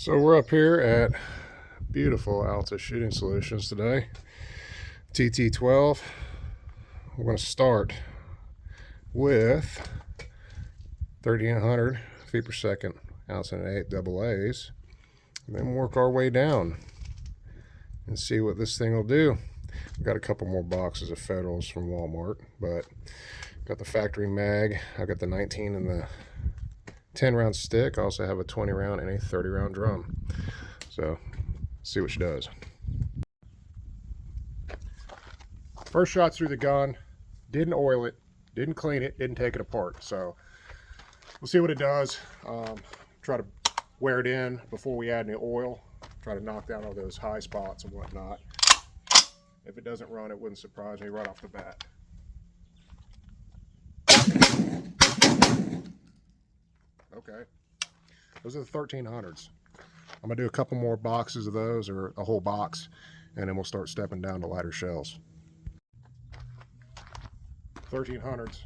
So we're up here at beautiful Alta Shooting Solutions today. TT12. We're going to start with 1300 feet per second ounce and 8 double A's, and then work our way down and see what this thing will do. We've got a couple more boxes of Federals from Walmart, but got the factory mag. I've got the 19 and the 10 round stick. I also have a 20 round and a 30 round drum. So see what she does. First shot through the gun, didn't oil it, didn't clean it, didn't take it apart. So we'll see what it does. Try to wear it in before we add any oil. Try to knock down all those high spots and whatnot. If it doesn't run, it wouldn't surprise me right off the bat. Okay, those are the 1300s. I'm gonna do a couple more boxes of those, or a whole box, and then we'll start stepping down to lighter shells. 1300s.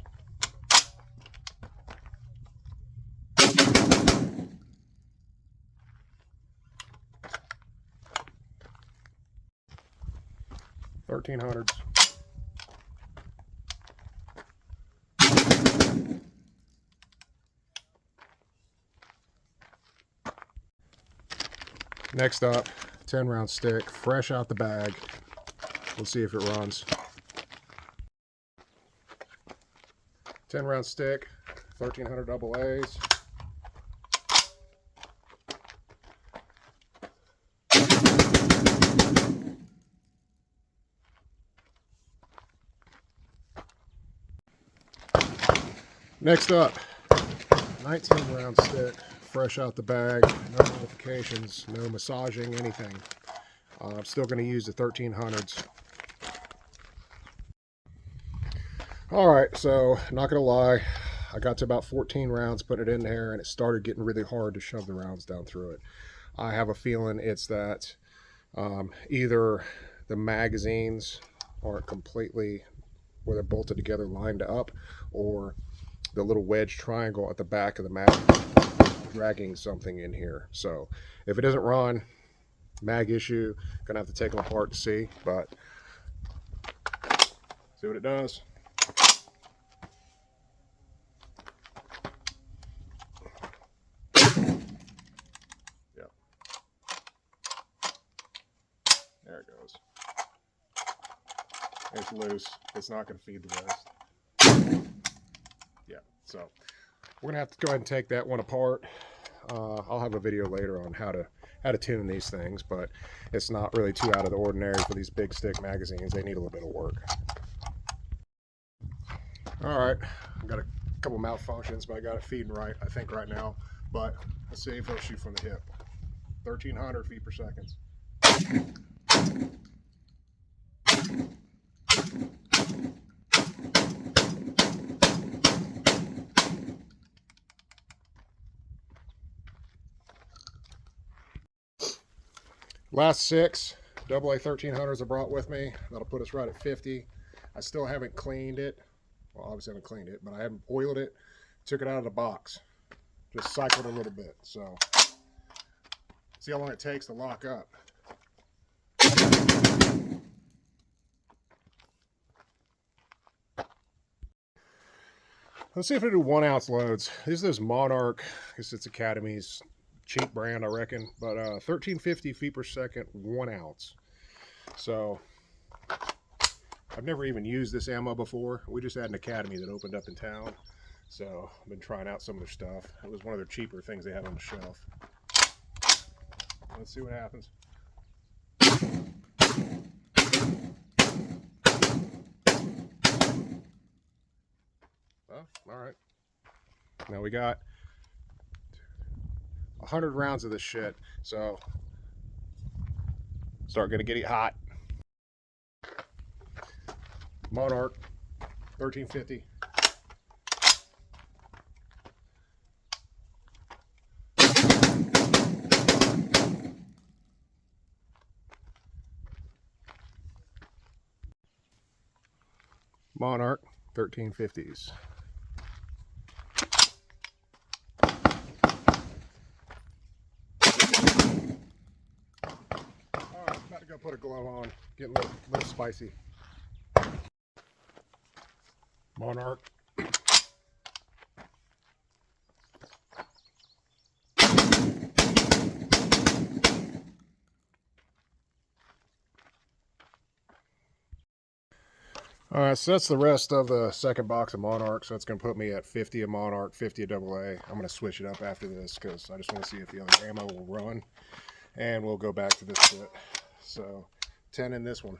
Next up, 10 round stick, fresh out the bag. We'll see if it runs. 10 round stick, 1300 double A's. Next up, 19 round stick, fresh out the bag, no modifications, no massaging, anything. I'm still going to use the 1300s. Alright, so not going to lie, I got to about 14 rounds putting it in there, and it started getting really hard to shove the rounds down through it. I have a feeling it's that either the magazines aren't completely where they're bolted together lined up, or the little wedge triangle at the back of the mag dragging something in here. So if it doesn't run, mag issue, gonna have to take them apart to see, but see what it does. Yep, there it goes. It's loose. It's not going to feed the rest. Yeah, so we're gonna have to go ahead and take that one apart. I'll have a video later on how to tune these things, but it's not really too out of the ordinary for these big stick magazines. They need a little bit of work. All right, I've got a couple malfunctions, but I got it feeding right, I think, right now. But let's see if it'll shoot from the hip. 1300 feet per second. Last 6 AA 1300s I brought with me. That'll put us right at 50. I still haven't cleaned it. Well, obviously I haven't cleaned it, but I haven't oiled it. Took it out of the box. Just cycled a little bit. So see how long it takes to lock up. Let's see if I do 1 ounce loads. These are those Monarch. I guess it's Academy's cheap brand, I reckon, but 1350 feet per second, 1 ounce. So I've never even used this ammo before. We just had an Academy that opened up in town, so I've been trying out some of their stuff. It was one of their cheaper things they had on the shelf. Let's see what happens. Oh, all right. Now we got 100 rounds of this shit, so start gonna get it hot. Monarch 1350. Monarch 1350s. Getting a little spicy. Monarch. All right, so that's the rest of the second box of Monarch. So that's going to put me at 50 of Monarch, 50 of AA. I'm going to switch it up after this because I just want to see if the other ammo will run. And we'll go back to this bit. So 10 in this one.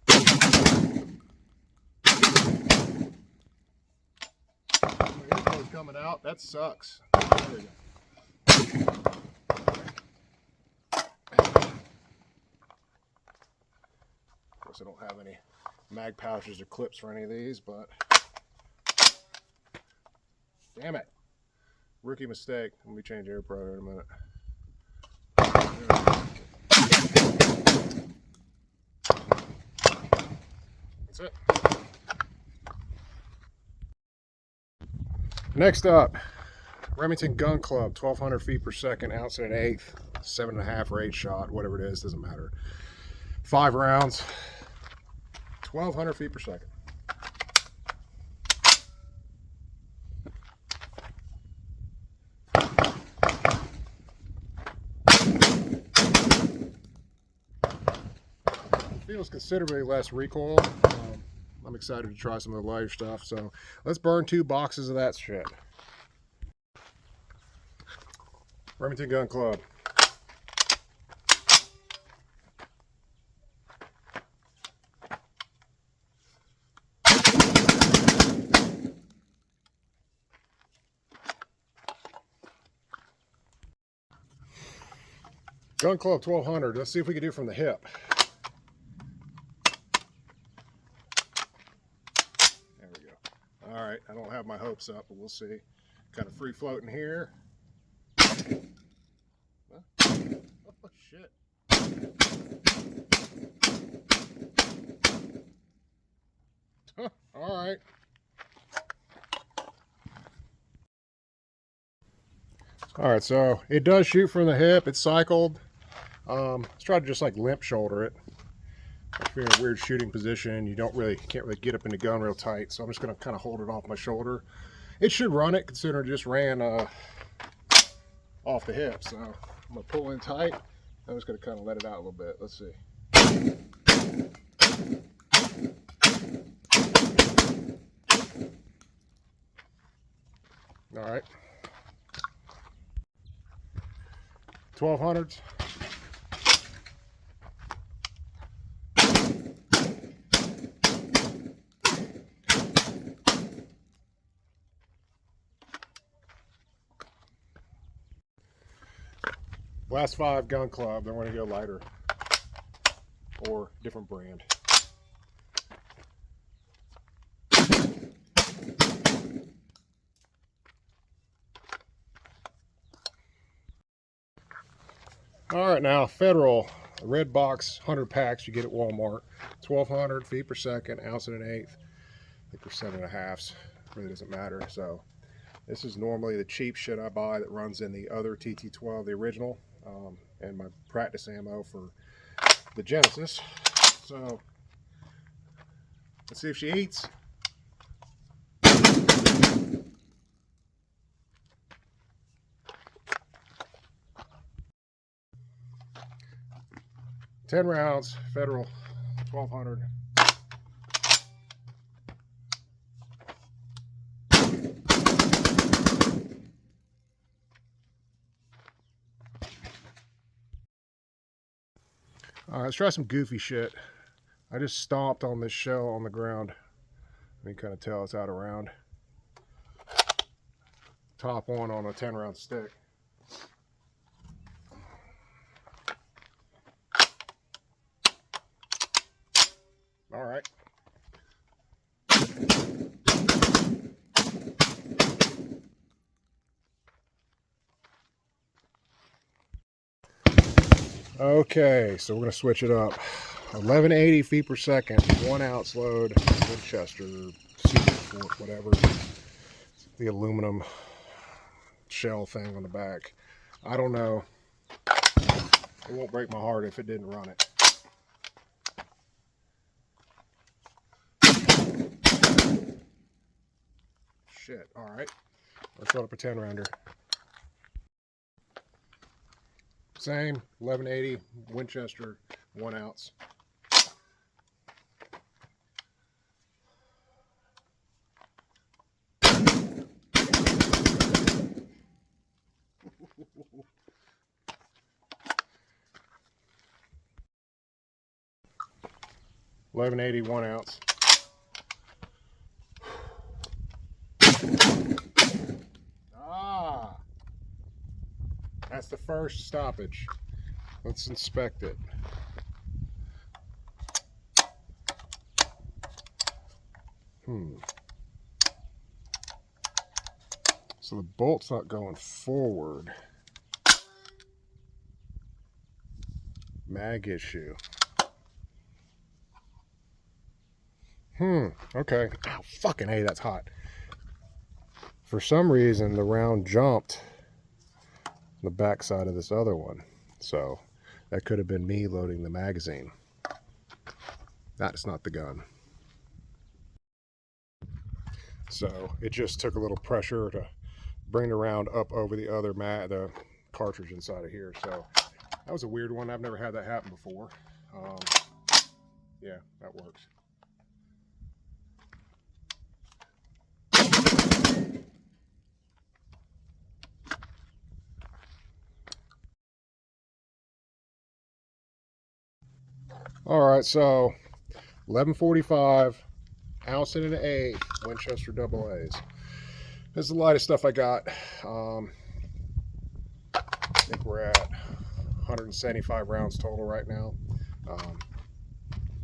My info's coming out. That sucks. There we go. Of course, I don't have any mag pouches or clips for any of these, but damn it, rookie mistake. Let me change air pressure in a minute. That's it. Next up, Remington Gun Club, 1200 feet per second, ounce and an eighth, 7.5 or 8 shot, whatever it is, doesn't matter. 5 rounds, 1200 feet per second. It feels considerably less recoil. I'm excited to try some of the lighter stuff, so let's burn 2 boxes of that shit. Remington Gun Club. Gun Club 1200. Let's see if we can do it from the hip. There we go. All right, I don't have my hopes up, but we'll see. Kind of free floating here. Oh, shit. All right. All right, so it does shoot from the hip. It's cycled. Let's try to just like limp shoulder it. If you're in a weird shooting position, you can't really get up in the gun real tight. So I'm just gonna kind of hold it off my shoulder. It should run it, considering it just ran off the hip. So I'm gonna pull in tight. I'm just gonna kind of let it out a little bit. Let's see. All right. 1200s. Last 5 Gun Club. Then we're going to go lighter or different brand. All right, now Federal, a red box, 100 packs you get at Walmart, 1200 feet per second, ounce and an eighth. I think they're 7.5s. Really doesn't matter. So this is normally the cheap shit I buy that runs in the other TT12, the original, and my practice ammo for the Genesis. So let's see if she eats. Ten rounds, Federal, 1200. All right, let's try some goofy shit. I just stomped on this shell on the ground. You can kind of tell it's out of round. Top one on a 10-round stick. All right. Okay, so we're going to switch it up. 1180 feet per second, 1 ounce load, Winchester, Super, whatever. The aluminum shell thing on the back. I don't know. It won't break my heart if it didn't run it. shit. All right, let's load up a 10 rounder. Same 1180 Winchester 1 ounce. $11.80 1 ounce. Ah, that's the first stoppage. Let's inspect it. So the bolt's not going forward. Mag issue. Okay. Ow, fucking hey, that's hot. For some reason, the round jumped the back side of this other one. So that could have been me loading the magazine. That's not the gun. So it just took a little pressure to bring the round up over the other the cartridge inside of here. So that was a weird one. I've never had that happen before. Yeah, that works. All right, so 1145, ounce and an eighth, Winchester AA's. This is the lightest stuff I got. I think we're at 175 rounds total right now.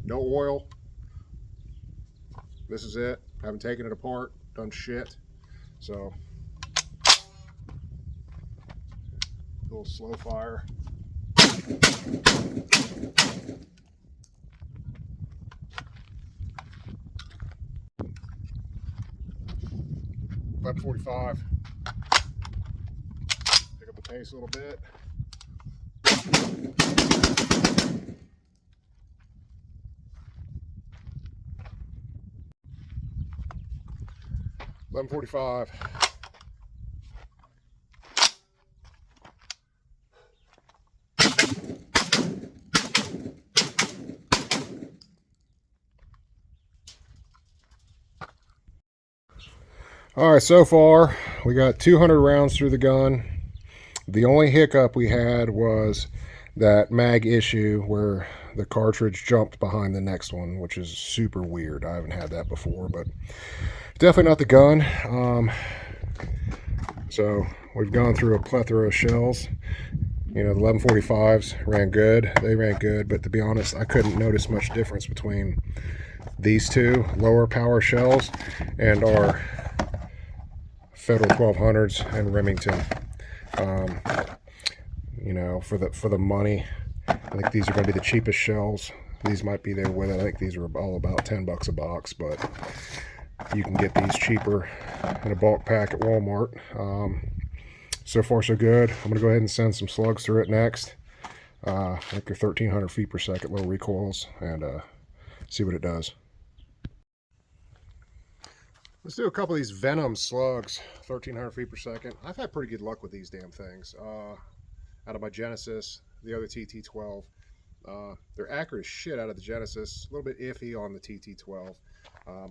No oil. This is it. Haven't taken it apart, done shit. So, a little slow fire. About 45. Pick up the pace a little bit. $11.45. All right, so far we got 200 rounds through the gun. The only hiccup we had was that mag issue where the cartridge jumped behind the next one, which is super weird. I haven't had that before, but definitely not the gun. So we've gone through a plethora of shells. You know, the 1145s ran good. They ran good, but to be honest, I couldn't notice much difference between these two lower power shells and our Federal 1200s and Remington. You know, for the money, I think these are going to be the cheapest shells. These might be there with it. I think these are all about 10 bucks a box, but you can get these cheaper in a bulk pack at Walmart. So far so good. I'm going to go ahead and send some slugs through it next. I think they're 1300 feet per second, low recoils, and see what it does. Let's do a couple of these Venom slugs, 1300 feet per second. I've had pretty good luck with these damn things. Out of my Genesis, the other TT12. They're accurate as shit out of the Genesis. A little bit iffy on the TT12.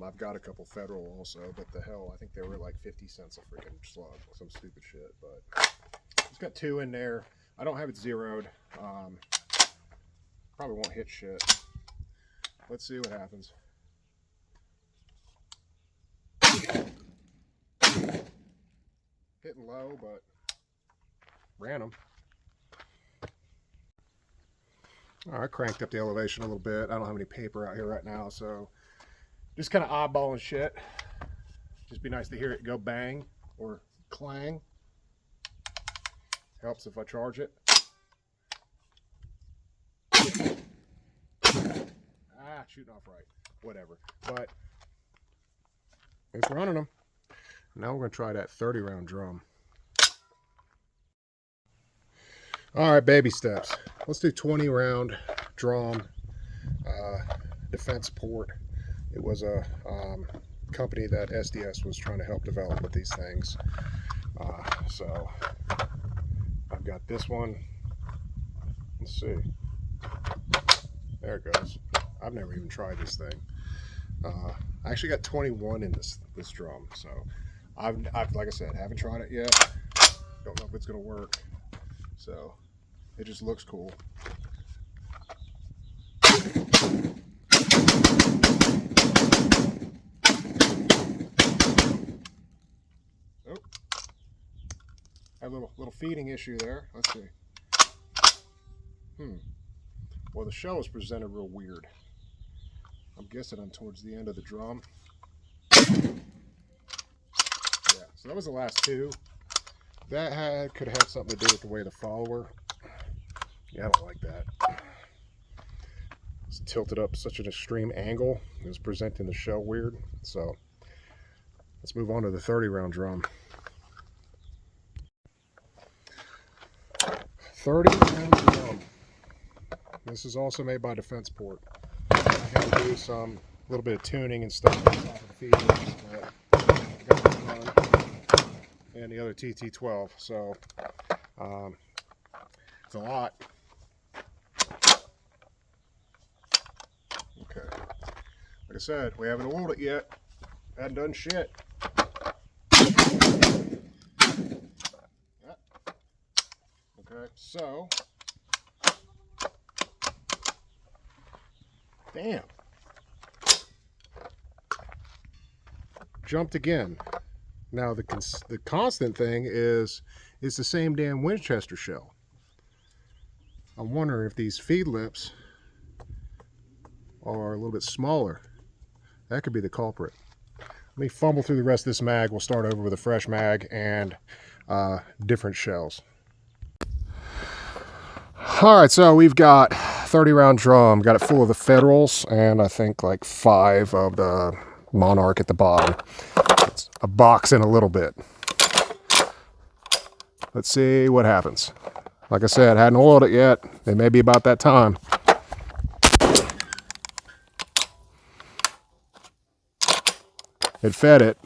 I've got a couple Federal also, but the hell, I think they were like 50 cents a freaking slug. Some stupid shit, but it's got 2 in there. I don't have it zeroed. Probably won't hit shit. Let's see what happens. Hitting low, but ran them. All right, cranked up the elevation a little bit. I don't have any paper out here right now, so just kind of eyeballing shit. Just be nice to hear it go bang or clang. Helps if I charge it. Shooting off right. Whatever. But it's running them. Now we're going to try that 30 round drum. All right, baby steps. Let's do 20 round drum defense port. It was a company that SDS was trying to help develop with these things. So I've got this one. Let's see. There it goes. I've never even tried this thing. I actually got 21 in this drum, so I've like I said, haven't tried it yet. Don't know if it's gonna work. So it just looks cool. Oh, a little feeding issue there. Let's see. Well, the shell is presented real weird. I'm guessing I'm towards the end of the drum. Yeah, so that was the last two. That could have something to do with the way the follower. Yeah, I don't like that. It's tilted up such an extreme angle. It was presenting the shell weird. So let's move on to the 30 round drum. 30 round drum. This is also made by Defense Port. I had to do a little bit of tuning and stuff on top of the feeders, but I got this one and the other TT12. So it's a lot. Okay. Like I said, we haven't oiled it yet. Hadn't done shit. Yeah. Okay, so damn. Jumped again. Now the constant thing is it's the same damn Winchester shell. I'm wondering if these feed lips are a little bit smaller. That could be the culprit. Let me fumble through the rest of this mag. We'll start over with a fresh mag and different shells. All right, so we've got 30 round drum. Got it full of the Federals and I think like 5 of the Monarch at the bottom. It's a box in a little bit. Let's see what happens. Like I said, hadn't oiled it yet. It may be about that time. It fed it.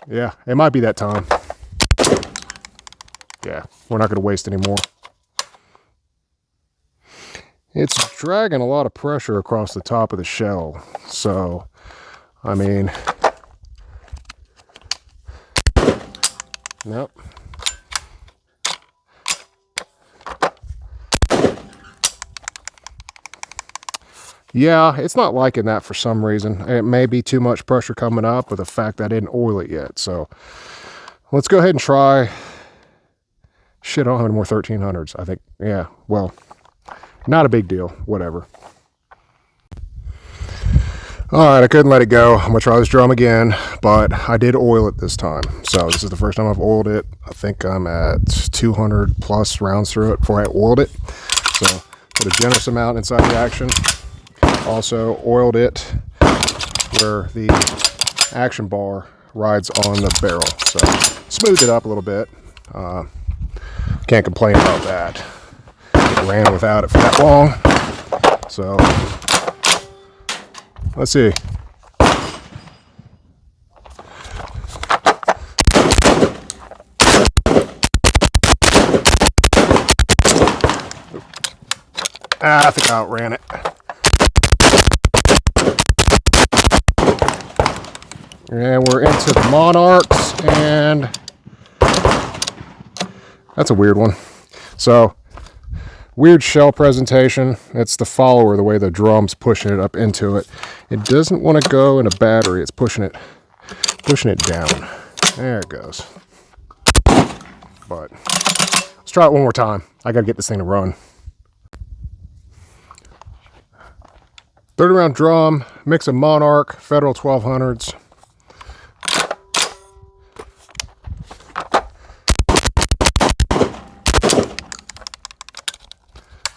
Yeah, it might be that time. Yeah, we're not going to waste any more. It's dragging a lot of pressure across the top of the shell. So, I mean, nope. Yeah, it's not liking that for some reason. It may be too much pressure coming up with the fact that I didn't oil it yet. So let's go ahead and try. Shit, I don't have any more 1300s. I think, yeah, well, not a big deal. Whatever. All right, I couldn't let it go. I'm going to try this drum again, but I did oil it this time. So this is the first time I've oiled it. I think I'm at 200 plus rounds through it before I oiled it. So put a generous amount inside the action. Also oiled it where the action bar rides on the barrel. So smoothed it up a little bit. Can't complain about that. It ran without it for that long. So let's see. I think I outran it. And we're into the Monarchs, and that's a weird one. So, weird shell presentation. It's the follower, the way the drum's pushing it up into it. It doesn't want to go in a battery. It's pushing it down. There it goes. But let's try it one more time. I got to get this thing to run. 30 round drum, mix of Monarch, Federal 1200s.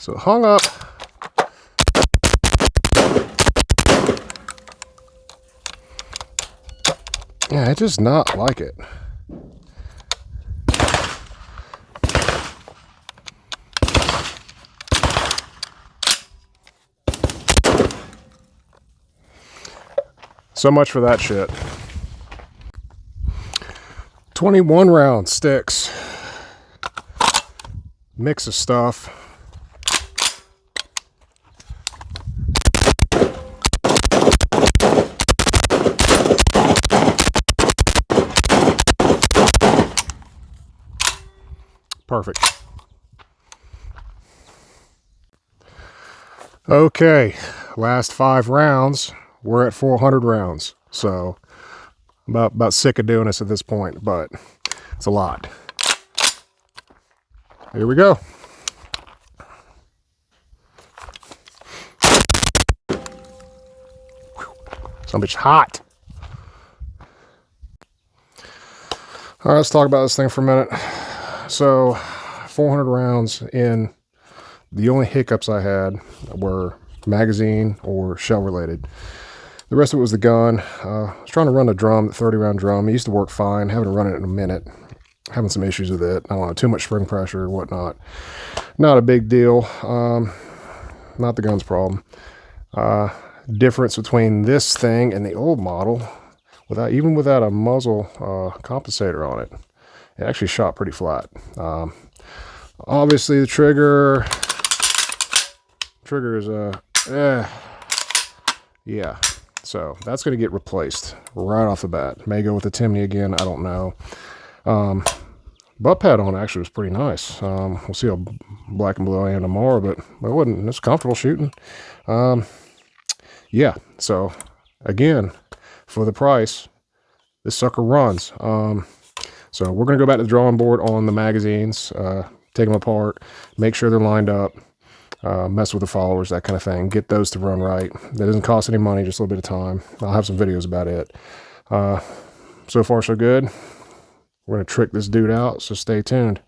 So it hung up. Yeah, it does not like it. So much for that shit. 21 round sticks. Mix of stuff. Perfect. Okay, last 5 rounds. We're at 400 rounds. So about sick of doing this at this point, but it's a lot. Here we go. Some bitch hot. All right, let's talk about this thing for a minute. So 400 rounds in, the only hiccups I had were magazine or shell related. The rest of it was the gun. I was trying to run a drum, the 30 round drum. It used to work fine. Haven't run it in a minute. Having some issues with it. I don't know, too much spring pressure or whatnot. Not a big deal. Not the gun's problem. Difference between this thing and the old model, even without a muzzle compensator on it, it actually shot pretty flat. Obviously the trigger is yeah, so that's going to get replaced right off the bat. May go with the Timney again, I don't know. Butt pad on actually was pretty nice. We'll see how black and blue I am tomorrow, but it's comfortable shooting. Yeah, so again, for the price, this sucker runs. So we're going to go back to the drawing board on the magazines, take them apart, make sure they're lined up, mess with the followers, that kind of thing. Get those to run right. That doesn't cost any money, just a little bit of time. I'll have some videos about it. So far, so good. We're going to trick this dude out, so stay tuned.